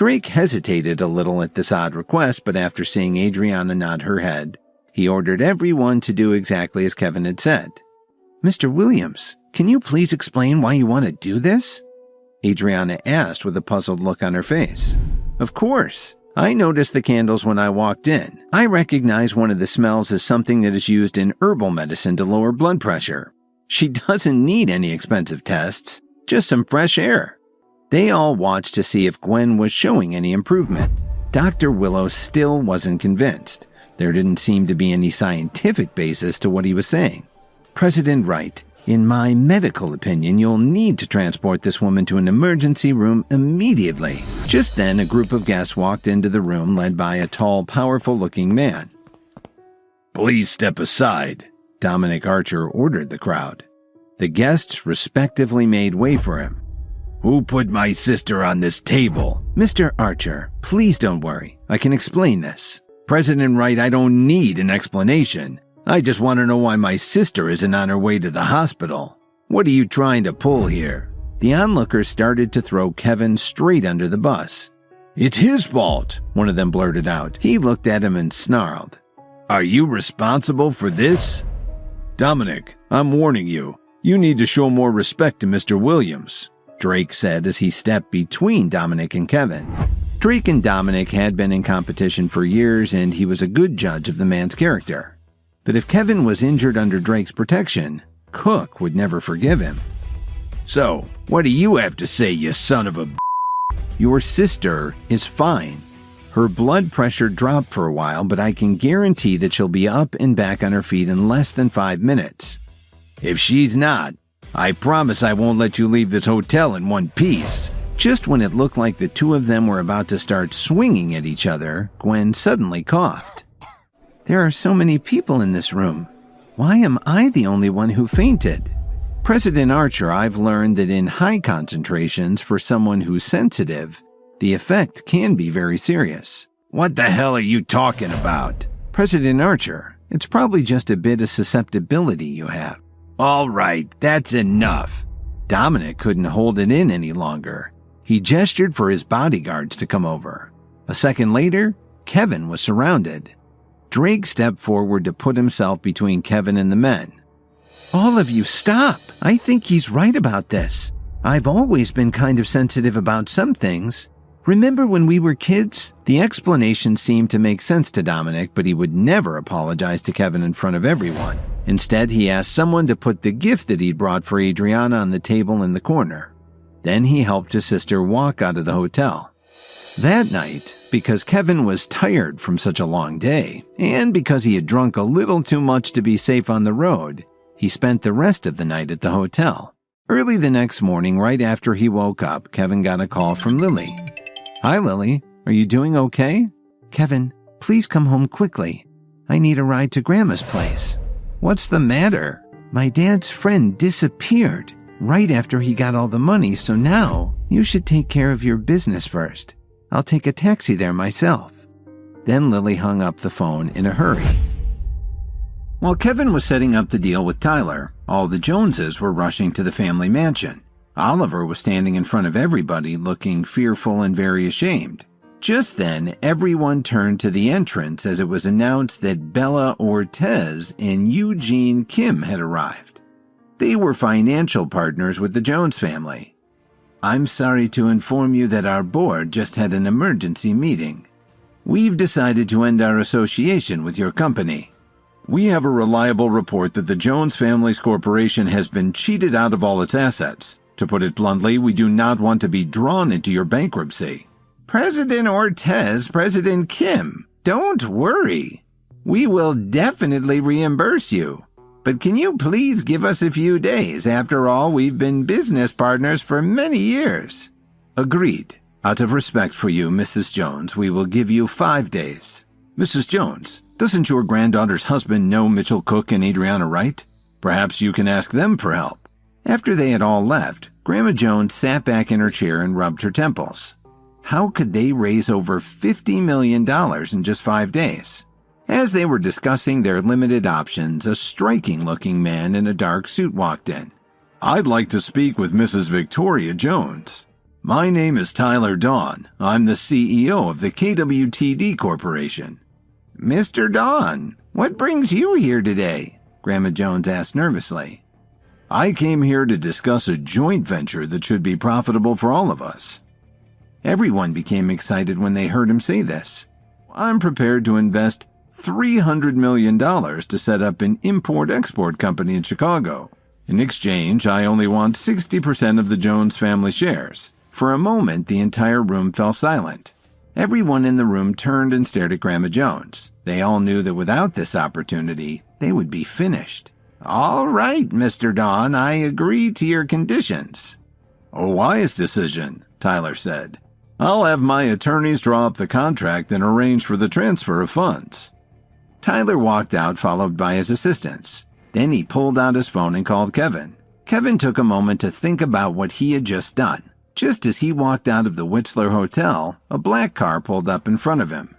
Drake hesitated a little at this odd request, but after seeing Adriana nod her head, he ordered everyone to do exactly as Kevin had said. "Mr. Williams, can you please explain why you want to do this?" Adriana asked with a puzzled look on her face. "Of course. I noticed the candles when I walked in. I recognize one of the smells as something that is used in herbal medicine to lower blood pressure. She doesn't need any expensive tests, just some fresh air." They all watched to see if Gwen was showing any improvement. Dr. Willow still wasn't convinced. There didn't seem to be any scientific basis to what he was saying. "President Wright, in my medical opinion, you'll need to transport this woman to an emergency room immediately." Just then, a group of guests walked into the room led by a tall, powerful-looking man. "Please step aside," Dominic Archer ordered the crowd. The guests respectively made way for him. "Who put my sister on this table?" "Mr. Archer, please don't worry. I can explain this." "President Wright, I don't need an explanation. I just want to know why my sister isn't on her way to the hospital. What are you trying to pull here?" The onlookers started to throw Kevin straight under the bus. "It's his fault," one of them blurted out. He looked at him and snarled. "Are you responsible for this?" "Dominic, I'm warning you. You need to show more respect to Mr. Williams," Drake said as he stepped between Dominic and Kevin. Drake and Dominic had been in competition for years, and he was a good judge of the man's character. But if Kevin was injured under Drake's protection, Cook would never forgive him. "So, what do you have to say, you son of a b****? Your sister is fine. Her blood pressure dropped for a while, but I can guarantee that she'll be up and back on her feet in less than 5 minutes. If she's not, I promise I won't let you leave this hotel in one piece." Just when it looked like the two of them were about to start swinging at each other, Gwen suddenly coughed. "There are so many people in this room. Why am I the only one who fainted?" "President Archer, I've learned that in high concentrations for someone who's sensitive, the effect can be very serious." "What the hell are you talking about?" "President Archer, it's probably just a bit of susceptibility you have." "All right, that's enough." Dominic couldn't hold it in any longer. He gestured for his bodyguards to come over. A second later, Kevin was surrounded. Drake stepped forward to put himself between Kevin and the men. "All of you, stop! I think he's right about this. I've always been kind of sensitive about some things. Remember when we were kids?" The explanation seemed to make sense to Dominic, but he would never apologize to Kevin in front of everyone. Instead, he asked someone to put the gift that he'd brought for Adriana on the table in the corner. Then he helped his sister walk out of the hotel. That night, because Kevin was tired from such a long day, and because he had drunk a little too much to be safe on the road, he spent the rest of the night at the hotel. Early the next morning, right after he woke up, Kevin got a call from Lily. "Hi, Lily. Are you doing okay?" "Kevin, please come home quickly. I need a ride to Grandma's place." "What's the matter?" "My dad's friend disappeared right after he got all the money, so now you should take care of your business first. I'll take a taxi there myself." Then Lily hung up the phone in a hurry. While Kevin was setting up the deal with Tyler, all the Joneses were rushing to the family mansion. Oliver was standing in front of everybody looking fearful and very ashamed. Just then, everyone turned to the entrance as it was announced that Bella Ortez and Eugene Kim had arrived. They were financial partners with the Jones family. "I'm sorry to inform you that our board just had an emergency meeting. We've decided to end our association with your company. We have a reliable report that the Jones family's corporation has been cheated out of all its assets. To put it bluntly, we do not want to be drawn into your bankruptcy." "President Ortez, President Kim, don't worry. We will definitely reimburse you. But can you please give us a few days? After all, we've been business partners for many years." "Agreed. Out of respect for you, Mrs. Jones, we will give you 5 days." "Mrs. Jones, doesn't your granddaughter's husband know Mitchell Cook and Adriana Wright? Perhaps you can ask them for help." After they had all left, Grandma Jones sat back in her chair and rubbed her temples. How could they raise over $50 million in just 5 days? As they were discussing their limited options, a striking-looking man in a dark suit walked in. "I'd like to speak with Mrs. Victoria Jones." My name is Tyler Dawn. I'm the CEO of the KWTD Corporation. Mr. Dawn, what brings you here today? Grandma Jones asked nervously. I came here to discuss a joint venture that should be profitable for all of us. Everyone became excited when they heard him say this. I'm prepared to invest $300 million to set up an import-export company in Chicago. In exchange, I only want 60% of the Jones family shares. For a moment, the entire room fell silent. Everyone in the room turned and stared at Grandma Jones. They all knew that without this opportunity, they would be finished. All right, Mr. Dawn, I agree to your conditions. A wise decision, Tyler said. I'll have my attorneys draw up the contract and arrange for the transfer of funds. Tyler walked out, followed by his assistants. Then he pulled out his phone and called Kevin. Kevin took a moment to think about what he had just done. Just as he walked out of the Whistler Hotel, a black car pulled up in front of him.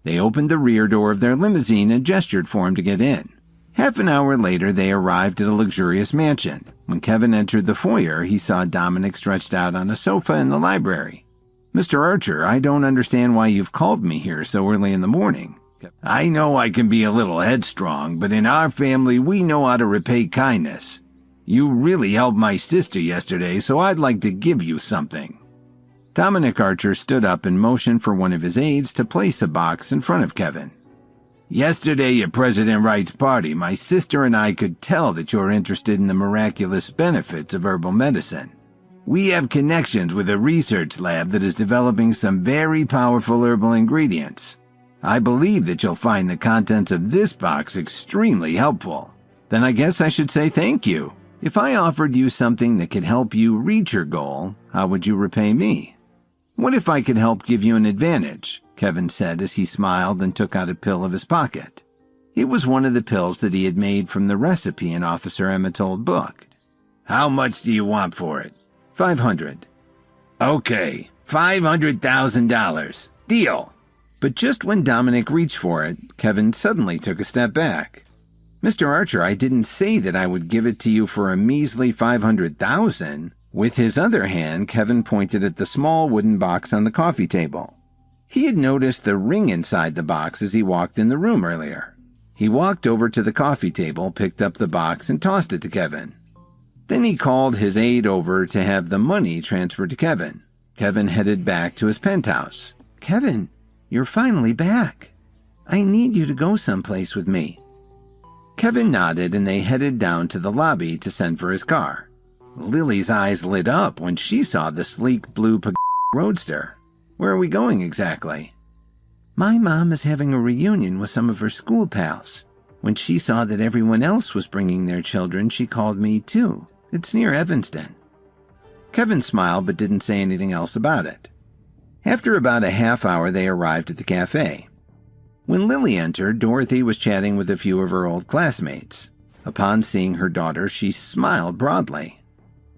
They opened the rear door of their limousine and gestured for him to get in. Half an hour later, they arrived at a luxurious mansion. When Kevin entered the foyer, he saw Dominic stretched out on a sofa in the library. Mr. Archer, I don't understand why you've called me here so early in the morning. I know I can be a little headstrong, but in our family, we know how to repay kindness. You really helped my sister yesterday, so I'd like to give you something. Dominic Archer stood up and motioned for one of his aides to place a box in front of Kevin. Yesterday at President Wright's party, my sister and I could tell that you're interested in the miraculous benefits of herbal medicine. We have connections with a research lab that is developing some very powerful herbal ingredients. I believe that you'll find the contents of this box extremely helpful. Then I guess I should say thank you. If I offered you something that could help you reach your goal, how would you repay me? What if I could help give you an advantage? Kevin said as he smiled and took out a pill of his pocket. It was one of the pills that he had made from the recipe in Officer Emmett's old book. How much do you want for it? $500. Okay, $500,000. Deal. But just when Dominic reached for it, Kevin suddenly took a step back. Mr. Archer, I didn't say that I would give it to you for a measly $500,000. With his other hand, Kevin pointed at the small wooden box on the coffee table. He had noticed the ring inside the box as he walked in the room earlier. He walked over to the coffee table, picked up the box, and tossed it to Kevin. Then he called his aide over to have the money transferred to Kevin. Kevin headed back to his penthouse. Kevin, you're finally back. I need you to go someplace with me. Kevin nodded and they headed down to the lobby to send for his car. Lily's eyes lit up when she saw the sleek blue roadster. Where are we going exactly? My mom is having a reunion with some of her school pals. When she saw that everyone else was bringing their children, she called me too. It's near Evanston. Kevin smiled but didn't say anything else about it. After about a half hour, they arrived at the cafe. When Lily entered, Dorothy was chatting with a few of her old classmates. Upon seeing her daughter, she smiled broadly.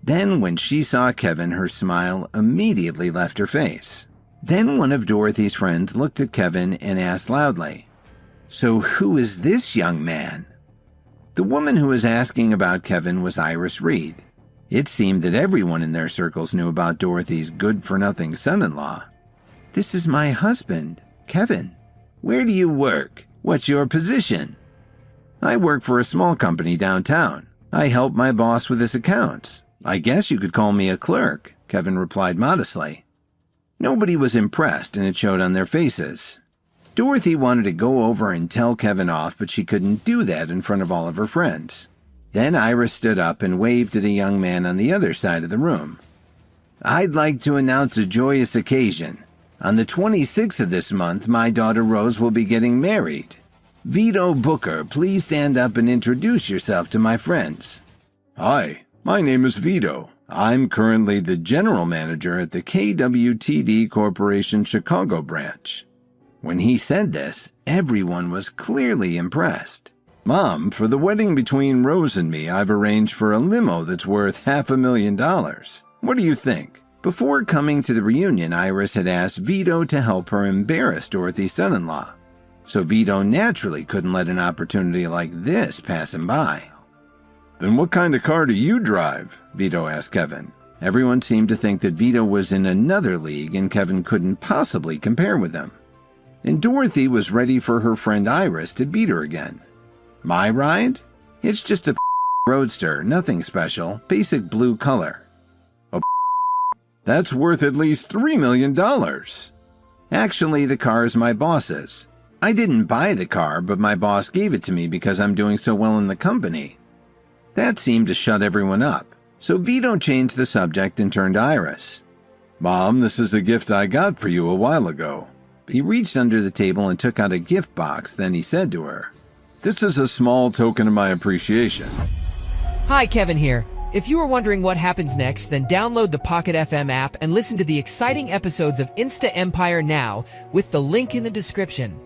Then, when she saw Kevin, her smile immediately left her face. Then one of Dorothy's friends looked at Kevin and asked loudly, "So who is this young man?" The woman who was asking about Kevin was Iris Reed. It seemed that everyone in their circles knew about Dorothy's good-for-nothing son-in-law. "This is my husband, Kevin." "Where do you work? What's your position?" "I work for a small company downtown. I help my boss with his accounts. I guess you could call me a clerk," Kevin replied modestly. Nobody was impressed, and it showed on their faces. Dorothy wanted to go over and tell Kevin off, but she couldn't do that in front of all of her friends. Then Iris stood up and waved at a young man on the other side of the room. "I'd like to announce a joyous occasion. On the 26th of this month, my daughter Rose will be getting married. Vito Booker, please stand up and introduce yourself to my friends." "Hi, my name is Vito. I'm currently the general manager at the KWTD Corporation Chicago branch." When he said this, everyone was clearly impressed. "Mom, for the wedding between Rose and me, I've arranged for a limo that's worth $500,000. What do you think?" Before coming to the reunion, Iris had asked Vito to help her embarrass Dorothy's son-in-law. So Vito naturally couldn't let an opportunity like this pass him by. "Then what kind of car do you drive?" Vito asked Kevin. Everyone seemed to think that Vito was in another league and Kevin couldn't possibly compare with him. And Dorothy was ready for her friend Iris to beat her again. My ride? It's just a roadster, nothing special, basic blue color. Oh, that's worth at least $3 million. Actually, the car is my boss's. I didn't buy the car, but my boss gave it to me because I'm doing so well in the company. That seemed to shut everyone up, so Vito changed the subject and turned to Iris. Mom, this is a gift I got for you a while ago. He reached under the table and took out a gift box, then he said to her, This is a small token of my appreciation. Hi, Kevin here. If you are wondering what happens next, then download the Pocket FM app and listen to the exciting episodes of Insta Empire now with the link in the description.